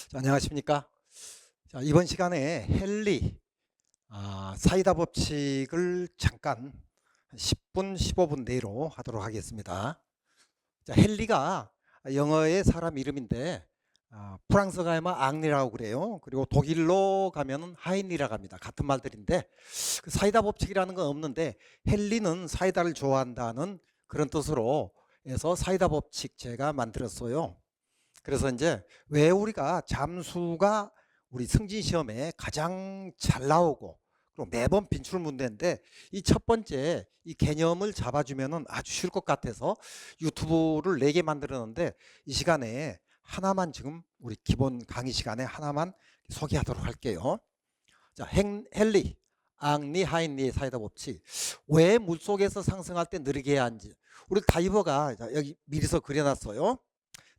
자, 안녕하십니까? 자, 이번 시간에 헨리 사이다 법칙을 잠깐 10분, 15분 내로 하도록 하겠습니다. 자, 헨리가 영어의 사람 이름인데 프랑스 가면 앙리라고 그래요. 그리고 독일로 가면은 하인리라고 합니다. 같은 말들인데 그 사이다 법칙이라는 건 없는데 헨리는 사이다를 좋아한다는 그런 뜻으로 해서 사이다 법칙 제가 만들었어요. 그래서 이제 왜 우리가 잠수가 우리 승진 시험에 가장 잘 나오고 그리고 매번 빈출 문제인데 이 첫 번째 이 개념을 잡아주면은 아주 쉬울 것 같아서 유튜브를 4개 만들었는데 이 시간에 하나만 지금 우리 기본 강의 시간에 하나만 소개하도록 할게요. 자, 헨리 앙리 하인리의 사이다 법칙. 왜 물속에서 상승할 때 느리게 해야 하는지. 우리 다이버가 여기 미리서 그려놨어요.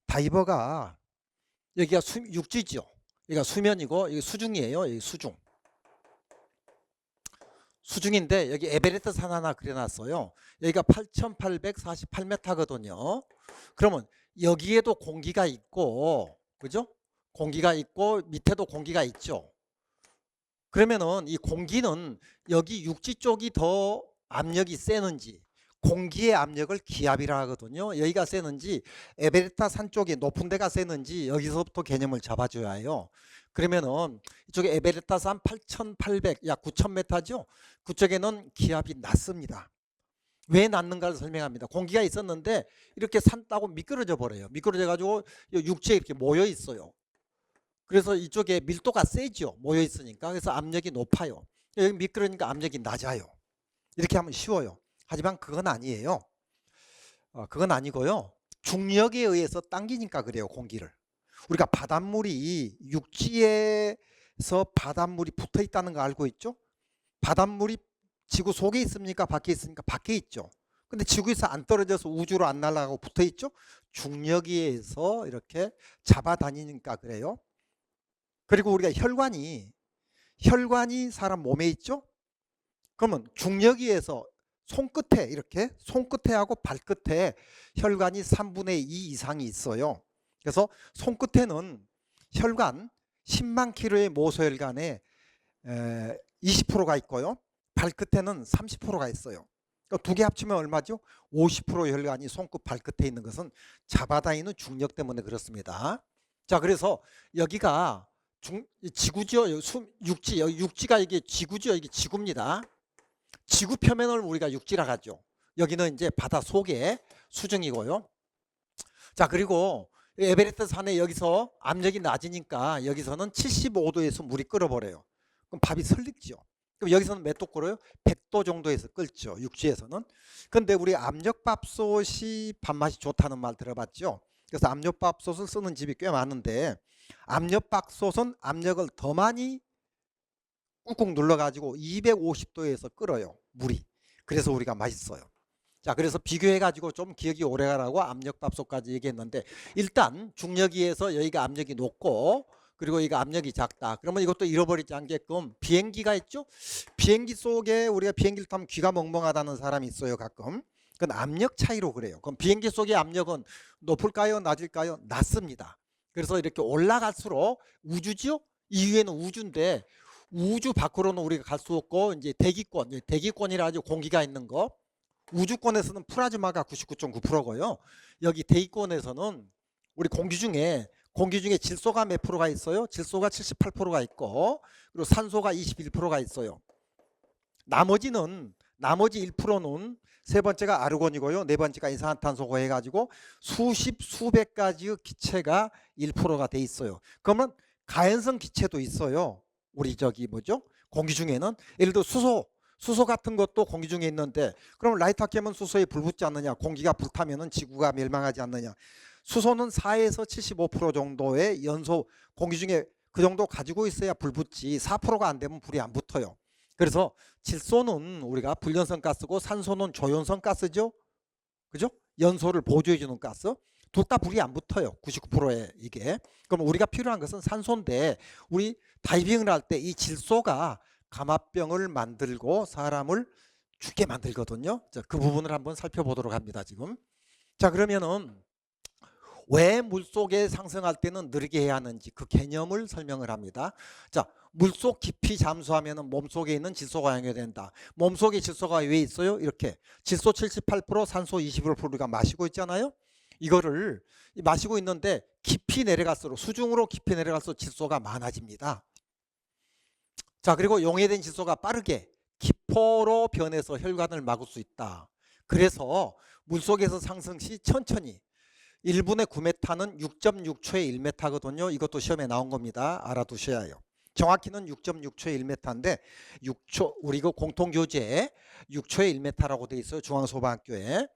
다이버가 여기가 육지죠. 여기가 수면이고 여기 수중이에요. 여기 수중. 수중인데 여기 에베레스트 산 하나 그려놨어요. 여기가 8,848m거든요. 그러면 여기에도 공기가 있고, 그죠? 공기가 있고 밑에도 공기가 있죠. 그러면은 이 공기는 여기 육지 쪽이 더 압력이 세는지 공기의 압력을 기압이라 하거든요. 여기가 세는지 에베레스트 산 쪽이 높은 데가 세는지 여기서부터 개념을 잡아줘야 해요. 그러면은 이쪽에 에베레스트 산 8,800, 약 9,000m죠. 그쪽에는 기압이 낮습니다. 왜 낮는가를 설명합니다. 공기가 있었는데 이렇게 산 따고 미끄러져 버려요. 미끄러져 가지고 육지에 이렇게 모여 있어요. 그래서 이쪽에 밀도가 세죠. 모여 있으니까. 그래서 압력이 높아요. 여기 미끄러니까 압력이 낮아요. 이렇게 하면 쉬워요. 하지만 그건 아니에요. 그건 아니고요. 중력에 의해서 당기니까 그래요. 공기를. 우리가 바닷물이 육지에서 바닷물이 붙어 있다는 거 알고 있죠? 바닷물이 지구 속에 있습니까? 밖에 있습니까? 밖에 있죠. 근데 지구에서 안 떨어져서 우주로 안 날아가고 붙어 있죠? 중력에 의해서 이렇게 잡아다니니까 그래요. 그리고 우리가 혈관이 사람 몸에 있죠? 그러면 중력에 의해서 손끝에 이렇게 손끝에 하고 발끝에 혈관이 3분의 2 이상이 있어요. 그래서 손끝에는 혈관 10만 킬로의 모소혈관에 20%가 있고요. 발끝에는 30%가 있어요. 두 개 합치면 얼마죠? 50% 혈관이 손끝 발끝에 있는 것은 잡아다니는 중력 때문에 그렇습니다. 자, 그래서 여기가 지구죠. 육지가 이게 지구죠. 이게 지구입니다. 지구 표면을 우리가 육지라 하죠. 여기는 이제 바다 속에 수중이고요. 자, 그리고 에베레스트 산에 여기서 압력이 낮으니까 여기서는 75도에서 물이 끓어버려요. 그럼 밥이 설익죠. 그럼 여기서는 몇 도 끓어요? 100도 정도에서 끓죠. 육지에서는. 근데 우리 압력밥솥이 밥맛이 좋다는 말 들어봤죠? 그래서 압력밥솥을 쓰는 집이 꽤 많은데 압력밥솥은 압력을 더 많이 꾹꾹 눌러가지고 250도에서 끓어요. 물이. 그래서 우리가 맛있어요. 자, 그래서 비교해가지고 좀 기억이 오래가라고 압력밥솥까지 얘기했는데 일단 중력위에서 여기가 압력이 높고 그리고 여기가 압력이 작다. 그러면 이것도 잃어버리지 않게끔 비행기가 있죠? 비행기 속에 우리가 비행기를 타면 귀가 멍멍하다는 사람이 있어요. 가끔. 그건 압력 차이로 그래요. 그럼 비행기 속의 압력은 높을까요? 낮을까요? 낮습니다. 그래서 이렇게 올라갈수록 우주죠? 이 위에는 우주인데 우주 밖으로는 우리가 갈 수 없고 이제 대기권이라 하죠. 공기가 있는 거. 우주권에서는 플라즈마가 99.9%고요. 여기 대기권에서는 우리 공기 중에 질소가 몇 프로가 있어요? 질소가 78%가 있고 그리고 산소가 21%가 있어요. 나머지 1%는 세 번째가 아르곤이고요. 네 번째가 이산화탄소고 해가지고 수백 가지의 기체가 1%가 돼 있어요. 그러면 가연성 기체도 있어요. 우리 저기 뭐죠? 공기 중에는 예를 들어 수소 같은 것도 공기 중에 있는데 그럼 라이터 켜면 수소에 불 붙지 않느냐? 공기가 불타면은 지구가 멸망하지 않느냐? 수소는 4에서 75% 정도의 연소 공기 중에 그 정도 가지고 있어야 불 붙지 4%가 안 되면 불이 안 붙어요. 그래서 질소는 우리가 불연성 가스고 산소는 조연성 가스죠. 그죠? 연소를 보조해 주는 가스. 둘 다 불이 안 붙어요. 99%에 이게. 그럼 우리가 필요한 것은 산소인데 우리 다이빙을 할 때 이 질소가 감압병을 만들고 사람을 죽게 만들거든요. 자, 그 부분을 한번 살펴보도록 합니다. 지금. 자, 그러면은 왜 물속에 상승할 때는 느리게 해야 하는지 그 개념을 설명을 합니다. 자, 물속 깊이 잠수하면 몸속에 있는 질소가 양해된다. 몸속에 질소가 왜 있어요? 이렇게 질소 78%, 산소 21% 우리가 마시고 있잖아요. 이거를 마시고 있는데 깊이 내려갈수록, 수중으로 깊이 내려갈수록 질소가 많아집니다. 자, 그리고 용해된 질소가 빠르게 기포로 변해서 혈관을 막을 수 있다. 그래서 물속에서 상승 시 천천히 1분의 9m는 6.6초에 1m거든요. 이것도 시험에 나온 겁니다. 알아두셔야 해요. 정확히는 6.6초에 1m인데 6초, 우리 그 공통교재에 6초에 1m라고 돼 있어요. 중앙소방학교에.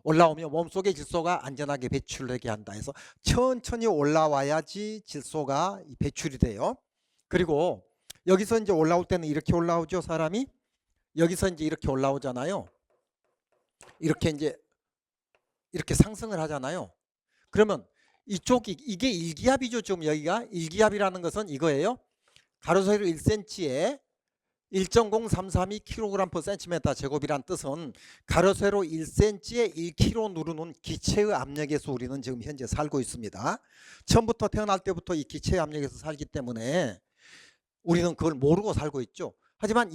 올라오면 몸속의 질소가 안전하게 배출되게 한다 해서 천천히 올라와야지 질소가 배출이 돼요. 그리고 여기서 이제 올라올 때는 이렇게 올라오죠. 사람이 여기서 이제 이렇게 올라오잖아요. 이렇게 이제 이렇게 상승을 하잖아요. 그러면 이쪽이 이게 일기압이죠. 지금 여기가 일기압이라는 것은 이거예요. 가로 세로 1cm에 1.0332kg/cm 제곱이란 뜻은 가로 세로 1cm에 1kg 누르는 기체의 압력에서 우리는 지금 현재 살고 있습니다. 처음부터 태어날 때부터 이 기체의 압력에서 살기 때문에 우리는 그걸 모르고 살고 있죠. 하지만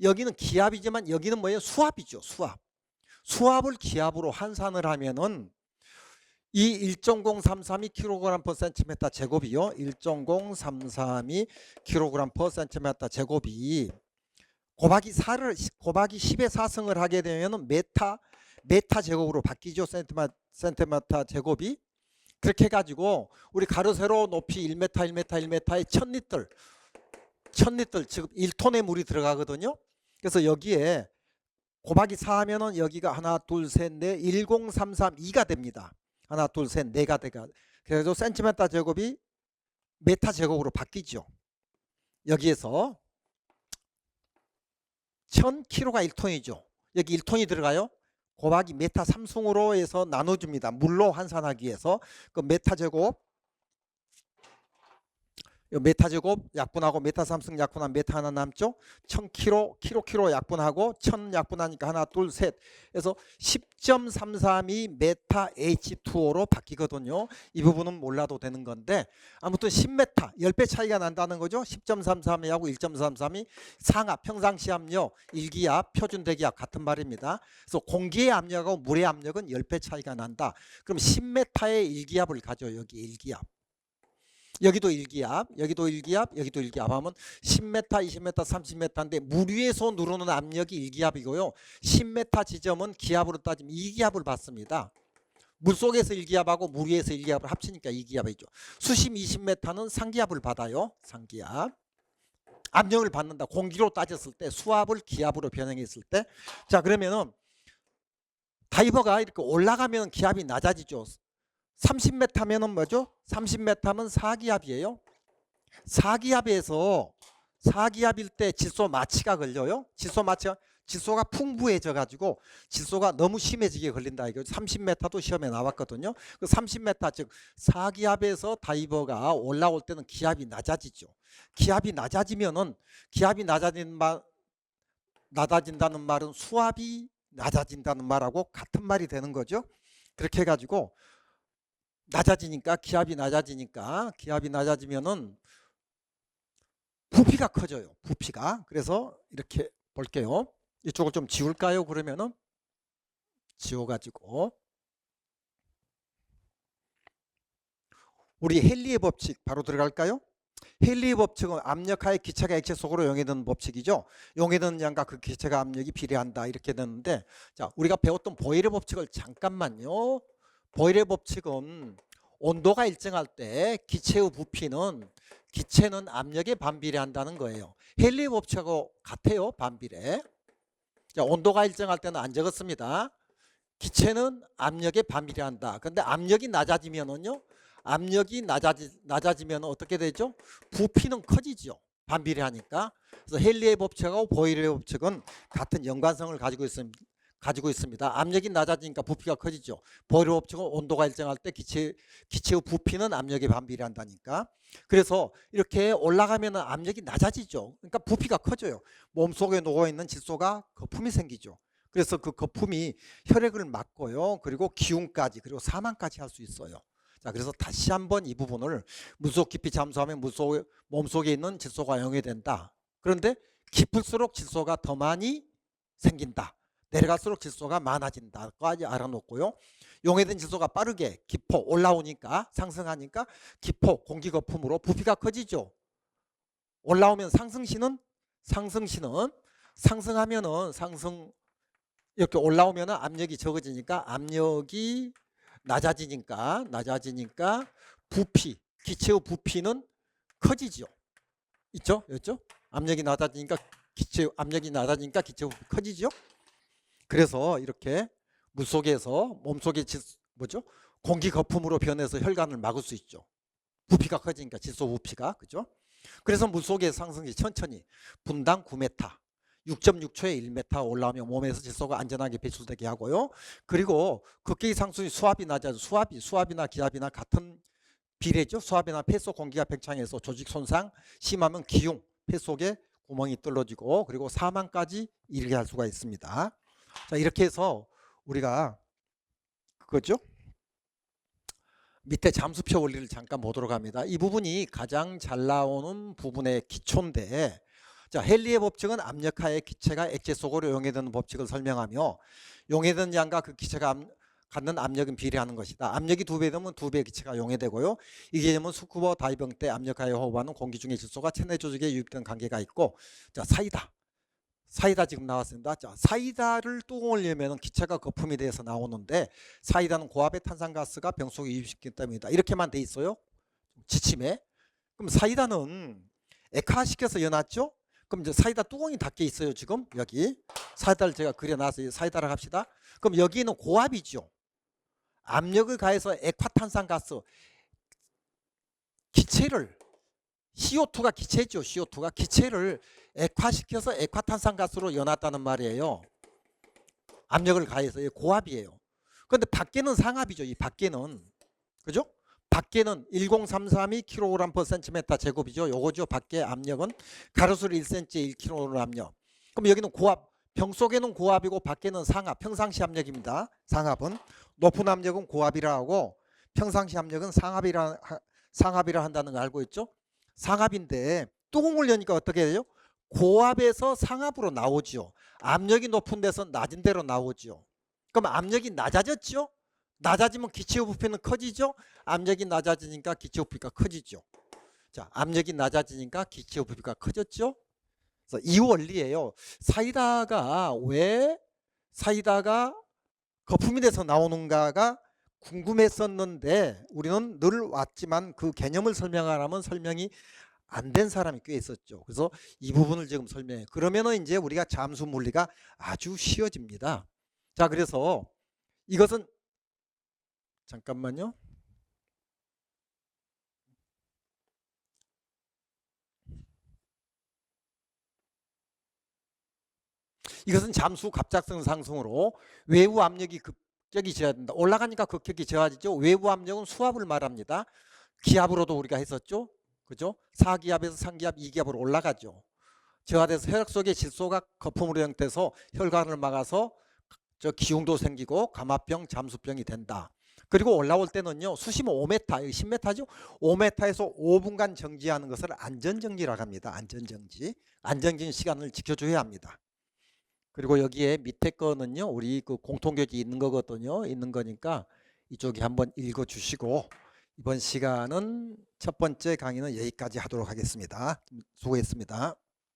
여기는 기압이지만 여기는 뭐예요? 수압이죠. 수압. 수압을 기압으로 환산을 하면은 이 1.0332kg/cm 제곱이요. 1.0332kg/cm 제곱이 곱하기 10의 4승을 하게 되면 메타 제곱으로 바뀌죠. 센티미터 제곱이. 그렇게 해가지고 우리 가로 세로 높이 1m 1m에 1000리터 지금 1톤의 물이 들어가거든요. 그래서 여기에 곱하기 4 하면은 여기가 하나 둘 셋 넷 10332가 됩니다. 하나 둘 셋 넷가 돼가. 그래서 센티미터 제곱이 메타 제곱으로 바뀌죠. 여기에서 1000kg가 1톤이죠. 여기 1톤이 들어가요. 곱하기 메타 3승으로 해서 나눠줍니다. 물로 환산하기 위해서. 그 메타 제곱 메타 제곱 약분하고 메타 3승 약분한 메타 하나 남죠. 1000kg 약분하고 1000 약분하니까 하나 둘 셋 해서 10.332 메타 H2O로 바뀌거든요. 이 부분은 몰라도 되는 건데 아무튼 10m 10배 차이가 난다는 거죠. 10.332하고 1.33이 상압 평상시 압력 일기압 표준 대기압 같은 말입니다. 그래서 공기의 압력하고 물의 압력은 10배 차이가 난다. 그럼 10m의 일기압을 가져. 여기 일기압. 여기도 일기압, 여기도 일기압, 여기도 일기압 하면 10m, 20m, 30m인데 물 위에서 누르는 압력이 일기압이고요. 10m 지점은 기압으로 따지면 2기압을 받습니다. 물속에서 일기압하고 물 위에서 일기압을 합치니까 2기압이죠. 수심 20m는 상기압을 받아요. 상기압. 압력을 받는다. 공기로 따졌을 때 수압을 기압으로 변형했을 때. 자, 그러면은 다이버가 이렇게 올라가면 기압이 낮아지죠. 30m면은 뭐죠? 30m면 4기압이에요. 4기압일 때 질소 마취가 걸려요. 질소가 풍부해져 가지고 질소가 너무 심해지게 걸린다 이거. 30m도 시험에 나왔거든요. 그 30m 즉 4기압에서 다이버가 올라올 때는 기압이 낮아지죠. 기압이 낮아진다는 말은 수압이 낮아진다는 말하고 같은 말이 되는 거죠. 그렇게 해 가지고 기압이 낮아지면은 부피가 커져요. 부피가. 그래서 이렇게 볼게요. 이쪽을 좀 지울까요? 그러면은 지워가지고 우리 헨리의 법칙 바로 들어갈까요? 헨리의 법칙은 압력하에 기체가 액체 속으로 용해드는 법칙이죠. 용해드는 양과 그 기체가 압력이 비례한다 이렇게 되는데, 자, 우리가 배웠던 보일의 법칙을 잠깐만요. 보일의 법칙은 온도가 일정할 때 기체의 부피는 기체는 압력에 반비례한다는 거예요. 헨리의 법칙하고 같아요. 반비례. 자, 온도가 일정할 때는 안 적었습니다. 기체는 압력에 반비례한다. 근데 압력이 낮아지면은요. 낮아지면 어떻게 되죠? 부피는 커지죠. 반비례하니까. 그래서 헨리의 법칙하고 보일의 법칙은 같은 연관성을 가지고 있습니다. 압력이 낮아지니까 부피가 커지죠. 보일의 법칙은 온도가 일정할 때 기체의 부피는 압력에 반비례한다니까. 그래서 이렇게 올라가면 압력이 낮아지죠. 그러니까 부피가 커져요. 몸속에 녹아있는 질소가 거품이 생기죠. 그래서 그 거품이 혈액을 막고요. 그리고 기운까지 그리고 사망까지 할 수 있어요. 자, 그래서 다시 한번 이 부분을 물속 깊이 잠수하면 몸속에 있는 질소가 용해된다. 그런데 깊을수록 질소가 더 많이 생긴다. 내려갈수록 질소가 많아진다까지 알아놓고요. 용해된 질소가 빠르게 깊어 올라오니까 상승하니까 깊어 공기 거품으로 부피가 커지죠. 올라오면 상승시는 상승하면은 이렇게 올라오면은 압력이 적어지니까 압력이 낮아지니까 부피 기체의 부피는 커지죠. 있죠? 압력이 낮아지니까 기체의 부피 커지죠. 그래서 이렇게 물속에서 몸속의 공기 거품으로 변해서 혈관을 막을 수 있죠. 부피가 커지니까 질소 부피가 그죠? 그래서 물속의 상승이 천천히 분당 9m 6.6초에 1m 올라오면 몸에서 질소가 안전하게 배출되게 하고요. 그리고 극계의 상승이 수압이 낮아져 수압이나 기압이나 같은 비례죠. 수압이나 폐 속 공기가 팽창해서 조직 손상 심하면 기흉 폐 속에 구멍이 뚫어지고 그리고 사망까지 이르게 할 수가 있습니다. 자, 이렇게 해서 우리가 그거죠. 밑에 잠수표 원리를 잠깐 보도록 합니다. 이 부분이 가장 잘 나오는 부분의 기초인데, 자, 헨리의 법칙은 압력하에 기체가 액체 속으로 용해되는 법칙을 설명하며 용해되는 양과 그 기체가 갖는 압력은 비례하는 것이다. 압력이 2배 되면 2배의 기체가 용해되고요. 이 개념은 스쿠버 다이빙 때 압력하에 호흡하는 공기 중의 질소가 체내 조직에 유입되는 관계가 있고, 자, 사이다 지금 나왔습니다. 자, 사이다를 뚜껑을 열면 기체가 거품이 돼서 나오는데 사이다는 고압의 탄산가스가 병 속에 유입시키기 때문이다. 이렇게만 돼 있어요. 지침에. 그럼 사이다는 액화시켜서 여놨죠. 그럼 이제 사이다 뚜껑이 닫혀 있어요. 지금 여기 사이다를 제가 그려놨어요. 사이다를 합시다. 그럼 여기는 고압이죠. 압력을 가해서 액화탄산가스 기체를 CO2가 기체죠. CO2가 기체를 액화시켜서 액화탄산가스로 연왔다는 말이에요. 압력을 가해서 고압이에요. 그런데 밖에는 상압이죠. 이 밖에는 그죠? 밖에는 1033이 kg/cm 제곱이죠. 요거죠. 밖에 압력은 가로수로 1cm 1kg 압력. 그럼 여기는 고압. 병 속에는 고압이고 밖에는 상압. 평상시 압력입니다. 상압은 높은 압력은 고압이라 하고 평상시 압력은 상압이라 한다는 걸 알고 있죠? 상압인데 뚜껑을 여니까 어떻게 돼요? 고압에서 상압으로 나오죠. 압력이 높은 데서 낮은 데로 나오죠. 그럼 압력이 낮아졌죠? 낮아지면 기체의 부피는 커지죠? 압력이 낮아지니까 기체의 부피가 커지죠. 자, 압력이 낮아지니까 기체의 부피가 커졌죠? 그래서 이 원리예요. 왜 사이다가 거품이 돼서 나오는가가 궁금했었는데 우리는 늘 왔지만 그 개념을 설명하라면 설명이 안 된 사람이 꽤 있었죠. 그래서 이 부분을 지금 설명해. 그러면은 이제 우리가 잠수 물리가 아주 쉬워집니다. 자, 그래서 이것은 잠깐만요. 이것은 잠수 갑작성 상승으로 외부 압력이 급격히 저하된다. 올라가니까 급격히 저하지죠. 외부 압력은 수압을 말합니다. 기압으로도 우리가 했었죠. 그죠? 4기압에서 3기압, 2기압으로 올라가죠. 저하돼서 혈액 속에 질소가 거품으로 형태해서 혈관을 막아서 기흉도 생기고 감압병, 잠수병이 된다. 그리고 올라올 때는요. 수심 5m, 10m죠. 5m에서 5분간 정지하는 것을 안전정지라고 합니다. 안전정지 시간을 지켜줘야 합니다. 그리고 여기에 밑에 거는요. 우리 그 공통교재 있는 거거든요. 있는 거니까 이쪽에 한번 읽어주시고 이번 시간은 첫 번째 강의는 여기까지 하도록 하겠습니다. 수고했습니다.